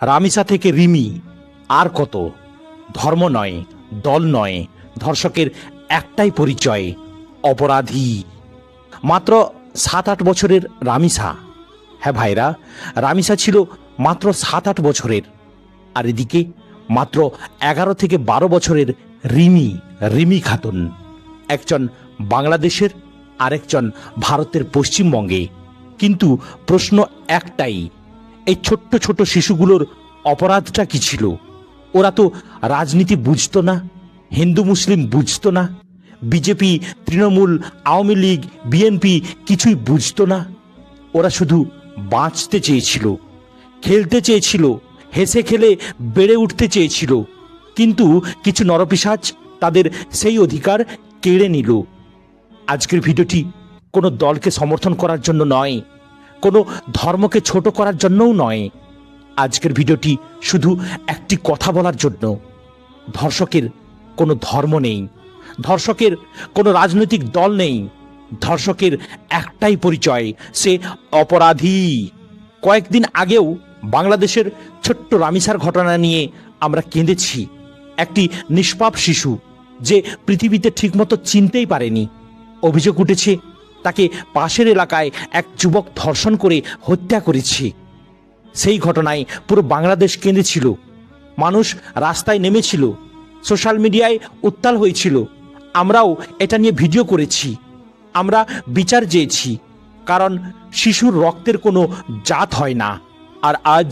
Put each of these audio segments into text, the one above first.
রামিসা থেকে রিমি, আর কত? ধর্ম নয়, দল নয়, ধর্ষকের একটাই পরিচয়, অপরাধী। মাত্র 7-8 বছরের রামিসা। হ্যাঁ ভাইরা, রামিসা ছিল মাত্র 7-8 বছরের। আর এদিকে মাত্র 11 থেকে 12 বছরের রিমি খাতুন, একজন বাংলাদেশের আরেকজন ভারতের পশ্চিমবঙ্গে। কিন্তু প্রশ্ন একটাই, এই ছোট্ট ছোট শিশুগুলোর অপরাধটা কি ছিল? ওরা তো রাজনীতি বুঝতো না, হিন্দু মুসলিম বুঝতো না, বিজেপি, তৃণমূল, আওয়ামী লীগ, বিএনপি কিছুই বুঝতো না। ওরা শুধু বাঁচতে চেয়েছিল, খেলতে চেয়েছিল, হেসে খেলে বেড়ে উঠতে চেয়েছিল। কিন্তু কিছু নরপিশাচ তাদের সেই অধিকার কেড়ে নিল। আজকের ভিডিওটি কোনো দলকে সমর্থন করার জন্য নয়, কোনো ধর্মকে ছোট করার জন্যও নয়। আজকের ভিডিওটি শুধু একটি কথা বলার জন্য। ধর্ষকের কোনো ধর্ম নেই, ধর্ষকের কোনো রাজনৈতিক দল নেই, ধর্ষকের একটাই পরিচয়, সে অপরাধী। কয়েকদিন আগেও বাংলাদেশের ছোট্ট রামিসার ঘটনা নিয়ে আমরা কেঁদেছি। একটি নিষ্পাপ শিশু যে পৃথিবীতে ঠিকমতো চিনতেই পারেনি। অভিযোগ উঠেছে তাকে পাশের এলাকায় এক যুবক ধর্ষণ করে হত্যা করেছে। সেই ঘটনায় পুরো বাংলাদেশ কেঁদেছিল, মানুষ রাস্তায় নেমেছিল, সোশ্যাল মিডিয়ায় উত্তাল হয়েছিল। আমরাও এটা নিয়ে ভিডিও করেছি, আমরা বিচার চেয়েছি, কারণ শিশুর রক্তের কোনো জাত হয় না। আর আজ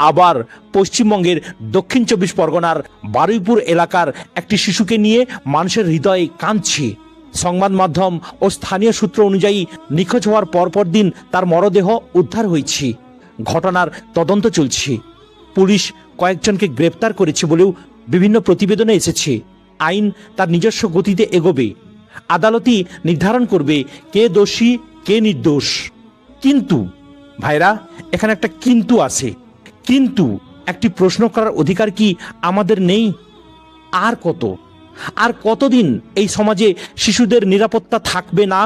আবার পশ্চিমবঙ্গের দক্ষিণ 24 পরগনার বারুইপুর এলাকার একটি শিশুকে নিয়ে মানুষের হৃদয়ে কাঁদছে। সংবাদ মাধ্যম ও স্থানীয় সূত্র অনুযায়ী নিখোঁজ হওয়ার পরপর দিন তার মরদেহ উদ্ধার হয়েছে। ঘটনার তদন্ত চলছে, পুলিশ কয়েকজনকে গ্রেপ্তার করেছে বলেও বিভিন্ন প্রতিবেদনে এসেছে। আইন তার নিজস্ব গতিতে এগোবে, আদালতই নির্ধারণ করবে কে দোষী কে নির্দোষ। কিন্তু ভাইরা, এখানে একটা কিন্তু আছে। কিন্তু একটি প্রশ্ন করার অধিকার কি আমাদের নেই? আর কতদিন এই সমাজে শিশুদের নিরাপত্তা থাকবে না?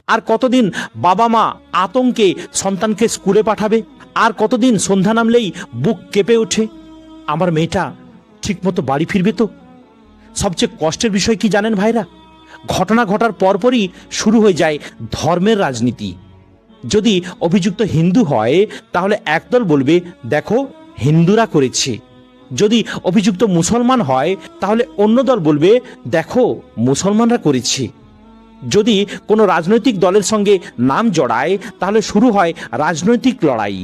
আর কতদিন বাবা মা আতঙ্কে সন্তানকে স্কুলে পাঠাবে? আর কতদিন সন্ধ্যা নামলেই বুক কেঁপে ওঠে, আমার মেয়েটা ঠিকমতো বাড়ি ফিরবে তো? সবচেয়ে কষ্টের বিষয় কি জানেন ভাইরা? ঘটনা ঘটার পরপরই শুরু হয়ে যায় ধর্মের রাজনীতি। যদি অভিযুক্ত হিন্দু হয় তাহলে একদল বলবে দেখো হিন্দুরা করেছে, যদি অভিযুক্ত মুসলমান হয় তাহলে অন্য দল বলবে দেখো মুসলমানরা করেছে। যদি কোনো রাজনৈতিক দলের সঙ্গে নাম জড়ায় তাহলে শুরু হয় রাজনৈতিক লড়াই।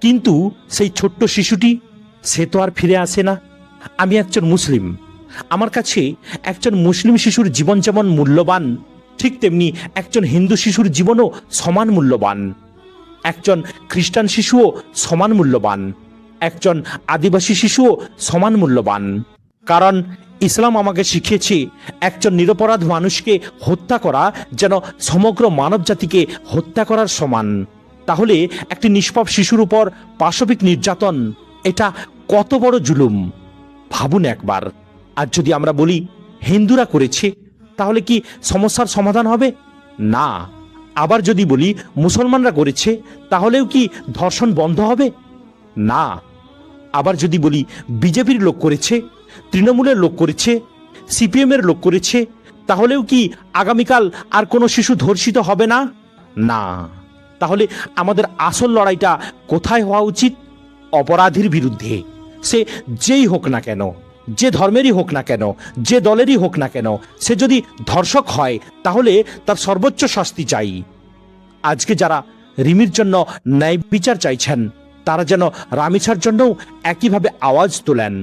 কিন্তু সেই ছোট্ট শিশুটি, সে তো আর ফিরে আসে না। আমি একজন মুসলিম, আমার কাছে একজন মুসলিম শিশুর জীবন যেমন মূল্যবান, ঠিক তেমনি একজন হিন্দু শিশুর জীবনও সমান মূল্যবান। একজন খ্রিস্টান শিশুও সমান মূল্যবান, একজন আদিবাসী শিশুও সমান মূল্যবান। কারণ ইসলাম আমাকে শিখিয়েছে একজন নিরপরাধ মানুষকে হত্যা করা যেন সমগ্র মানব জাতিকে হত্যা করার সমান। তাহলে একটি নিষ্পাপ শিশুর উপর পাশবিক নির্যাতন, এটা কত বড় জুলুম ভাবুন একবার। আর যদি আমরা বলি হিন্দুরা করেছে, তাহলে কি সমস্যার সমাধান হবে? না। আবার যদি বলি মুসলমানরা করেছে, তাহলেও কি ধর্ষণ বন্ধ হবে? না। আবার যদি বলি বিজেপির লোক করেছে, তৃণমূলের লোক করেছে, সিপিএমের লোক করেছে, তাহলেও কি আগামীকাল আর কোনো শিশু ধর্ষিত হবে না? না। তাহলে আমাদের আসল লড়াইটা কোথায় হওয়া উচিত? অপরাধীর বিরুদ্ধে, সে যেই হোক না কেন, যে ধর্মেরই হোক না কেন, যে দলেরই হোক না কেন, সে যদি ধর্ষক হয় তাহলে তার সর্বোচ্চ শাস্তি চাই। আজকে যারা রিমির জন্য ন্যায় বিচার চাইছেন, তারা যেন রামিসার জন্যও একইভাবে আওয়াজ তোলেন।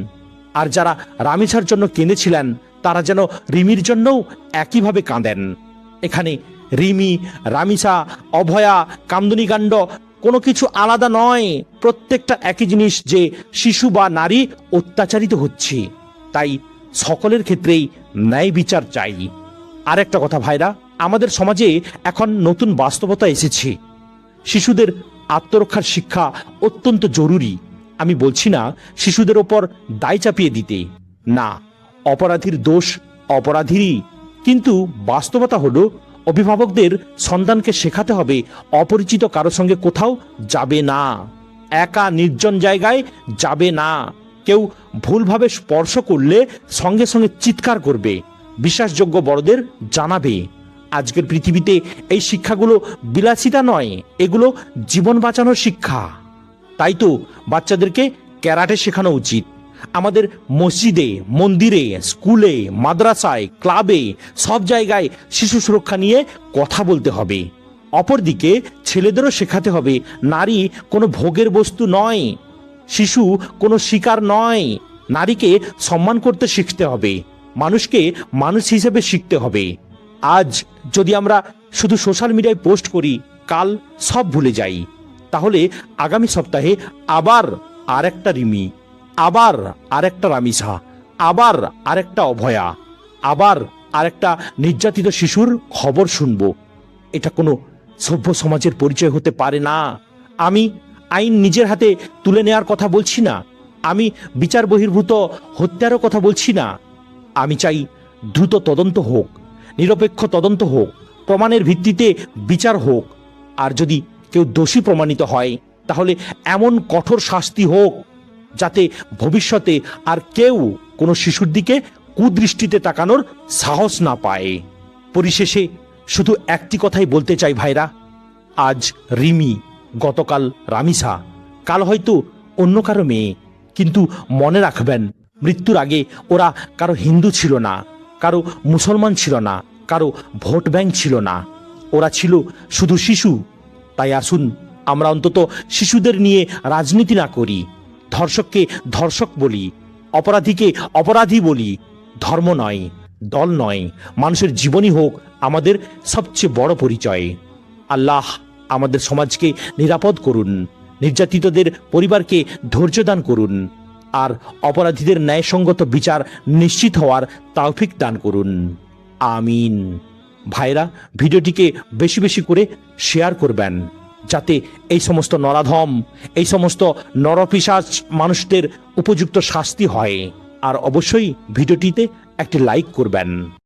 আর যারা রামিসার জন্য কেঁদেছিলেন, তারা যেন রিমির জন্যও একইভাবে কাঁদেন। এখানে রিমি, রামিসা, অভয়া, কামদুনিকাণ্ড কোনো কিছু আলাদা নয়, প্রত্যেকটা একই জিনিস, যে শিশু বা নারী অত্যাচারিত হচ্ছে। তাই সকলের ক্ষেত্রেই ন্যায় বিচার চাই। আর একটা কথা ভাইরা, আমাদের সমাজে এখন নতুন বাস্তবতা এসেছে। শিশুদের আত্মরক্ষার শিক্ষা অত্যন্ত জরুরি। আমি বলছি না শিশুদের ওপর দায় চাপিয়ে দিতে, না, অপরাধীর দোষ অপরাধীরই। কিন্তু বাস্তবতা হলো অভিভাবকদের সন্তানকে শেখাতে হবে অপরিচিত কারো সঙ্গে কোথাও যাবে না। একা নির্জন জায়গায় যাবে না। কেউ ভুলভাবে স্পর্শ করলে সঙ্গে সঙ্গে চিৎকার করবে, বিশ্বাসযোগ্য বড়দের জানাবে। আজকের পৃথিবীতে এই শিক্ষাগুলো বিলাসিতা নয়, এগুলো জীবন বাঁচানোর শিক্ষা। তাই তো বাচ্চাদেরকে ক্যারাটে শেখানো উচিত। আমাদের মসজিদে, মন্দিরে, স্কুলে, মাদ্রাসায়, ক্লাবে, সব জায়গায় শিশু সুরক্ষা নিয়ে কথা বলতে হবে। অপরদিকে ছেলেদেরও শেখাতে হবে নারী কোনো ভোগের বস্তু নয়, শিশু কোনো শিকার নয়। নারীকে সম্মান করতে শিখতে হবে, মানুষকে মানুষ হিসেবে শিখতে হবে। আজ যদি আমরা শুধু সোশ্যাল মিডিয়ায় পোস্ট করি, কাল সব ভুলে যাই, তাহলে আগামী সপ্তাহে আবার আরেকটা রিমি, আবার আরেকটা রামিসা, আবার আরেকটা অভয়া, আবার আরেকটা নির্যাতিত শিশুর খবর শুনবো। এটা কোনো সভ্য সমাজের পরিচয় হতে পারে না। আমি আইন নিজের হাতে তুলে নেওয়ার কথা বলছি না, আমি বিচার বহির্ভূত হত্যারও কথা বলছি না। আমি চাই দ্রুত তদন্ত হোক, নিরপেক্ষ তদন্ত হোক, প্রমাণের ভিত্তিতে বিচার হোক। আর যদি কেউ দোষী প্রমাণিত হয় তাহলে এমন কঠোর শাস্তি হোক যাতে ভবিষ্যতে আর কেউ কোনো শিশুর দিকে কুদৃষ্টিতে তাকানোর সাহস না পায়। পরিশেষে শুধু একটি কথাই বলতে চাই ভাইরা, আজ রিমি, গতকাল রামিসা, কাল হয়তো অন্য কারো মেয়ে, কিন্তু মনে রাখবেন মৃত্যুর আগে ওরা কারো হিন্দু ছিল না, কারো মুসলমান ছিল না, কারো ভোট ব্যাংক ছিল না, ওরা ছিল শুধু শিশু। তাই আসুন আমরা অন্তত শিশুদের নিয়ে রাজনীতি না করি, ধর্ষককে ধর্ষক বলি, অপরাধীকে অপরাধী বলি। ধর্ম নয়, দল নয়, মানুষের জীবনই হোক আমাদের সবচেয়ে বড় পরিচয়। আল্লাহ আমাদের সমাজকে নিরাপদ করুন, নির্যাতিতদের পরিবারকে ধৈর্য দান করুন, আর অপরাধীদের ন্যায়সঙ্গত বিচার নিশ্চিত হওয়ার তৌফিক দান করুন। আমিন। ভাইরা, ভিডিওটিকে বেশি বেশি করে শেয়ার করবেন যাতে এই সমস্ত নরাধম, এই সমস্ত নরপিশাচ মানুষদের উপযুক্ত শাস্তি হয়। আর অবশ্যই ভিডিওটিতে একটি লাইক করবেন।